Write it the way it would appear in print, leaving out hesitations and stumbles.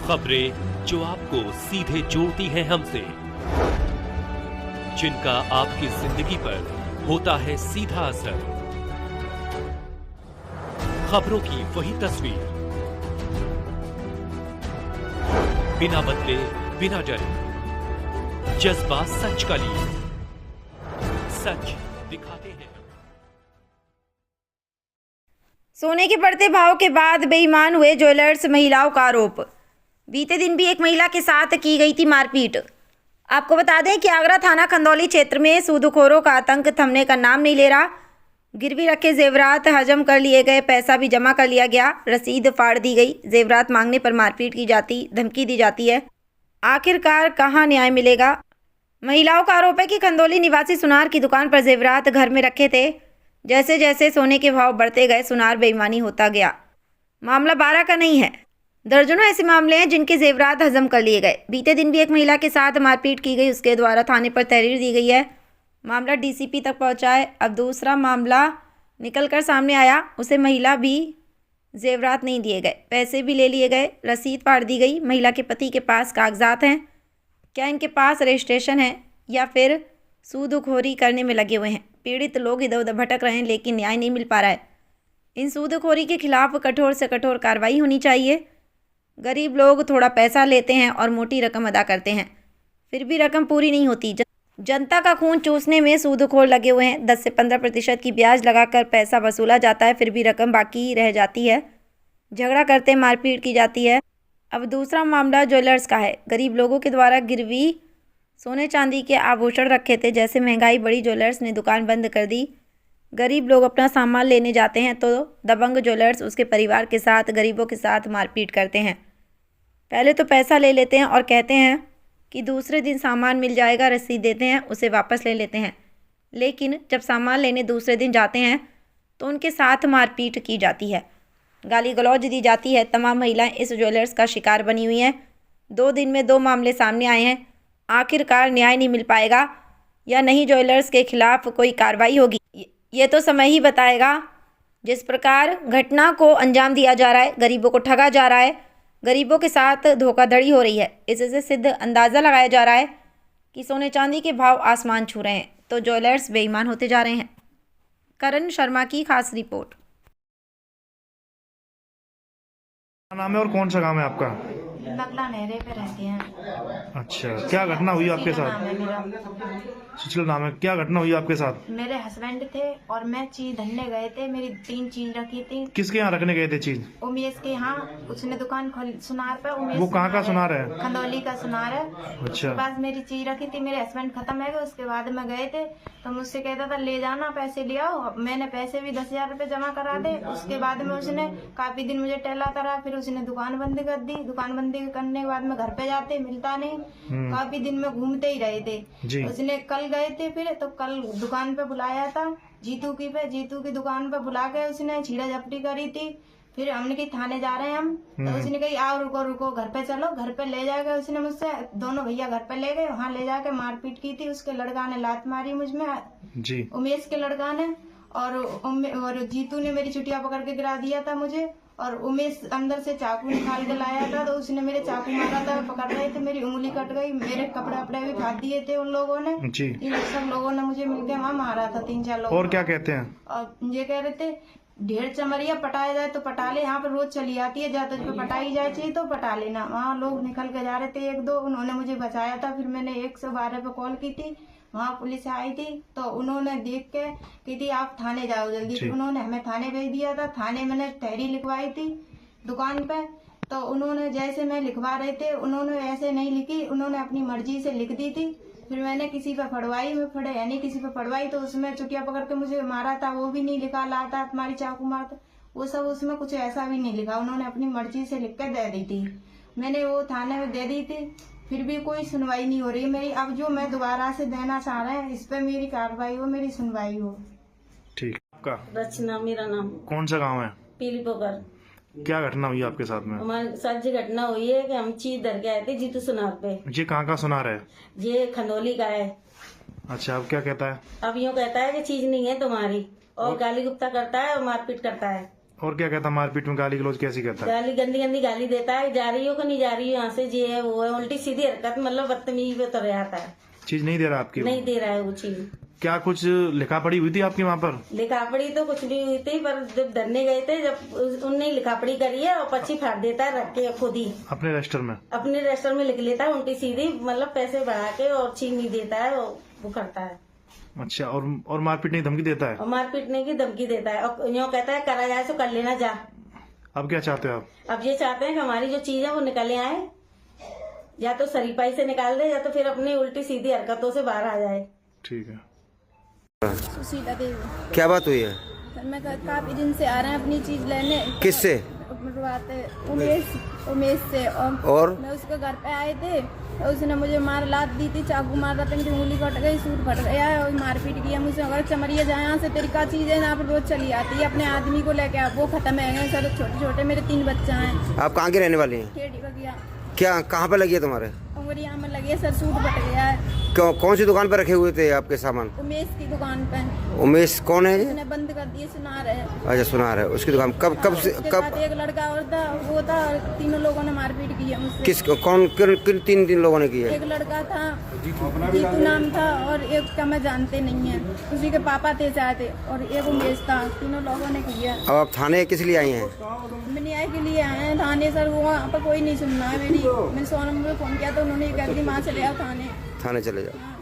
खबरें जो आपको सीधे जोड़ती हैं हमसे, जिनका आपकी जिंदगी पर होता है सीधा असर। खबरों की वही तस्वीर, बिना बदले बिना डरे, जज्बा सच का लिए, सच दिखाते हैं। सोने के बढ़ते भाव के बाद बेईमान हुए ज्वेलर्स, महिलाओं का आरोप। बीते दिन भी एक महिला के साथ की गई थी मारपीट। आपको बता दें कि आगरा थाना खंदौली क्षेत्र में सूदखोरों का आतंक थमने का नाम नहीं ले रहा। गिरवी रखे जेवरात हजम कर लिए गए, पैसा भी जमा कर लिया गया, रसीद फाड़ दी गई। जेवरात मांगने पर मारपीट की जाती, धमकी दी जाती है। आखिरकार कहाँ न्याय मिलेगा? महिलाओं का आरोप है कि खंदौली निवासी सुनार की दुकान पर जेवरात घर में रखे थे। जैसे जैसे सोने के भाव बढ़ते गए, सुनार बेईमानी होता गया। मामला 12 का नहीं है, दर्जनों ऐसे मामले हैं जिनके जेवरात हजम कर लिए गए। बीते दिन भी एक महिला के साथ मारपीट की गई, उसके द्वारा थाने पर तहरीर दी गई है। मामला डीसीपी तक पहुंचा है। अब दूसरा मामला निकलकर सामने आया, उसे महिला भी जेवरात नहीं दिए गए, पैसे भी ले लिए गए, रसीद फाड़ दी गई। महिला के पति के पास कागजात हैं, क्या इनके पास रजिस्ट्रेशन है या फिर सूदखोरी करने में लगे हुए हैं? पीड़ित लोग इधर उधर भटक रहे हैं, लेकिन न्याय नहीं मिल पा रहा है। इन सूदखोरी के खिलाफ कठोर से कठोर कार्रवाई होनी चाहिए। गरीब लोग थोड़ा पैसा लेते हैं और मोटी रकम अदा करते हैं, फिर भी रकम पूरी नहीं होती। जनता का खून चूसने में सूदखोर लगे हुए हैं। 10 से 15% की ब्याज लगाकर पैसा वसूला जाता है, फिर भी रकम बाकी रह जाती है। झगड़ा करते, मारपीट की जाती है। अब दूसरा मामला ज्वेलर्स का है। गरीब लोगों के द्वारा गिरवी सोने चांदी के आभूषण रखे थे। जैसे महंगाई बढ़ी, ज्वेलर्स ने दुकान बंद कर दी। गरीब लोग अपना सामान लेने जाते हैं तो दबंग ज्वेलर्स उसके परिवार के साथ, गरीबों के साथ मारपीट करते हैं। पहले तो पैसा ले लेते हैं और कहते हैं कि दूसरे दिन सामान मिल जाएगा, रसीद देते हैं, उसे वापस ले लेते हैं। लेकिन जब सामान लेने दूसरे दिन जाते हैं तो उनके साथ मारपीट की जाती है, गाली गलौज दी जाती है। तमाम महिलाएं इस ज्वेलर्स का शिकार बनी हुई हैं। 2 दिन में 2 मामले सामने आए हैं। आखिरकार न्याय नहीं मिल पाएगा या नहीं ज्वेलर्स के खिलाफ कोई कार्रवाई होगी, ये तो समय ही बताएगा। जिस प्रकार घटना को अंजाम दिया जा रहा है, गरीबों को ठगा जा रहा है, गरीबों के साथ धोखाधड़ी हो रही है, इससे सिद्ध अंदाज़ा लगाया जा रहा है कि सोने चांदी के भाव आसमान छू रहे हैं, तो ज्वेलर्स बेईमान होते जा रहे हैं। करण शर्मा की खास रिपोर्ट। नाम है और कौन सा काम है आपका? नगला नहरे पे रहती हैं। अच्छा, क्या घटना हुई आपके सुशीला साथ? नाम है मेरा। सुशीला नाम है। क्या घटना हुई आपके साथ? मेरे हस्बैंड थे और मैं चीज धरने गए थे। मेरी 3 चीज रखी थी। किसके यहाँ रखने गए थे चीज? उमेश के यहाँ। उसने दुकान खोली सुनार पे। उमेश वो कहाँ का सुनार है? खंदौली का सुनार है। अच्छा। उसके पास मेरी चीज रखी थी। मेरे हस्बैंड खत्म है गए, उसके बाद में गए थे तो मुझसे कहता था ले जाना, पैसे ले आओ। मैंने पैसे भी 10,000 रुपए जमा करा दे। उसके बाद में उसने काफी दिन मुझे टहलाता रहा। फिर उसने दुकान बंद कर दी। दुकान बंद करने के बाद में घर पे जाते, मिलता नहीं। काफी दिन में घूमते ही रहे थे। उसने कल गए थे, फिर तो कल दुकान पे बुलाया था जीतू की दुकान पे बुला के उसने छीड़ा झपटी करी थी। फिर हमने कही थाने जा रहे हैं हम, तो उसने कही आओ रुको घर पे चलो। घर पे ले जाके उसने मुझसे, दोनों भैया घर पे ले गए, वहाँ ले जाके मारपीट की थी। उसके लड़का ने लात मारी मुझ में जी, उमेश के लड़का ने, और जीतू ने मेरी चुटिया पकड़ के गिरा दिया था मुझे। और उमेश अंदर से चाकू निकाल के लाया था तो उसने मेरे चाकू मारा था। पकड़ रहे थे, मेरी उंगली कट गई, मेरे कपड़े वपड़े भी फाड़ दिए थे उन लोगों ने जी। इन सब लोगों ने मुझे मिलके वहाँ मारा था, 3-4 लोग। और क्या कहते हैं? और ये कह रहे थे ढेर चमरिया पटाया जाए तो पटा ले, यहाँ पर रोज चली आती है, ज्यादा पे पटाई जाए चाहिए तो पटा लेना। वहाँ लोग निकल के जा रहे थे 1-2, उन्होंने मुझे बचाया था। फिर मैंने 112 पे कॉल की थी, वहाँ पुलिस आई थी तो उन्होंने देख के कही थी आप थाने जाओ जल्दी। उन्होंने हमें थाने भेज दिया था। थाने मैंने तहरी लिखवाई थी दुकान पे, तो उन्होंने जैसे मैं लिखवा रहे थे उन्होंने ऐसे नहीं लिखी, उन्होंने अपनी मर्जी से लिख दी थी। फिर मैंने किसी पे फड़वाई में फड़े यानी किसी पे फड़वाई तो उसमें चुटिया पकड़ के मुझे मारा था, वो भी नहीं लिखा, लाता तुम्हारी चाकू मारता, वो सब उसमें कुछ ऐसा भी नहीं लिखा। उन्होंने अपनी मर्जी से लिख के दे दी थी। मैंने वो थाने में दे दी थी, फिर भी कोई सुनवाई नहीं हो रही मेरी। अब जो मैं दोबारा से देना चाह रहे हैं, इस पे मेरी कार्रवाई हो, मेरी सुनवाई हो। ठीक। आपका? रचना मेरा नाम। कौन सा गाँव है? पीली पोखर। क्या घटना हुई आपके साथ में? हमारे साथ जो घटना हुई है कि हम चीज धर के आए थे जीतू सुनार पे। ये कहाँ का सुनार है? ये खंदौली का है। अच्छा, अब क्या कहता है? अब यूँ कहता है कि चीज नहीं है तुम्हारी, और गाली गुप्ता करता है और मारपीट करता है। और क्या कहता मारपीट में, गाली गलौज कैसी कहता है? गाली गंदी गंदी गाली देता है, जा रही हो कि नहीं जा रही हो यहाँ से, ये है वो है, उल्टी सीधी हरकत, मतलब बदतमीजी पे उतर आता है। चीज नहीं दे रहा आपकी? नहीं दे रहा है वो चीज। क्या कुछ लिखा पढ़ी हुई थी आपकी वहाँ पर? लिखा पढ़ी तो कुछ नहीं हुई थी, पर जब धरने गए थे, जब उनने लिखा पढ़ी करी है और पर्ची फाड़ देता है रख के खुद ही अपने रजिस्टर में? अपने रजिस्टर में लिख लेता है उल्टी सीधी, मतलब पैसे बढ़ा के, और चीज नहीं देता है, वो करता है। अच्छा, और मारपीट नहीं धमकी देता है? और मार पीटने की धमकी देता है, और यूँ कहता है करा जाए तो कर लेना जा। अब क्या चाहते हो आप? अब ये चाहते हैं कि हमारी जो चीज है वो निकले आए, या तो सरीपाई से निकाल दे, या तो फिर अपनी उल्टी सीधी हरकतों से बाहर आ जाए। ठीक है। सुशीला देवी। क्या बात हुई है? सर मैं काफी दिन से आ रहे हैं अपनी चीज लेने। किससे? उमेश से। और मैं उसके घर पे आए थे तो उसने मुझे मार लात दी थी, चाकू मार रहा था, मेरी उंगली कट गई, सूट फट गया है और मारपीट किया मुझसे। अगर चमरिया जाए यहाँ से, तेरी का चीज है यहाँ पर रोज चली आती है, अपने आदमी को लेके वो खत्म है गए सर। छोटे छोटे मेरे 3 बच्चे हैं। आप कहाँ के रहने वाली हैं? खेड़ी का गया। क्या कहाँ पे लगी है तुम्हारे? उंगली यहाँ में लगी है सर, सूट फट गया है। कौन सी दुकान पर रखे हुए थे आपके सामान? उमेश की दुकान पे। उमेश कौन है ये? उसने बंद कर दिए, सुना रहे। अच्छा, सुना रहे उसकी दुकान। उसके कब साथ एक लड़का और था, वो था, और 3 लोगों ने मारपीट की है मुझसे। किस किन 3 लोगों ने की है? एक लड़का था, जीतू नाम था, और एक का मैं जानते नहीं है, उसी के पापा थे शायद, और एक उमेश था। 3 लोगों ने किया। अब आप थाने किस लिए आई हैं? मैं न्याय के लिए आए हैं थाने सर, वो वहाँ पर कोई नहीं सुनना है मेरी। मैंने 100 नंबर पर फोन किया तो उन्होंने कह दी वहाँ चले आओ थाने। थाने चले जाओ।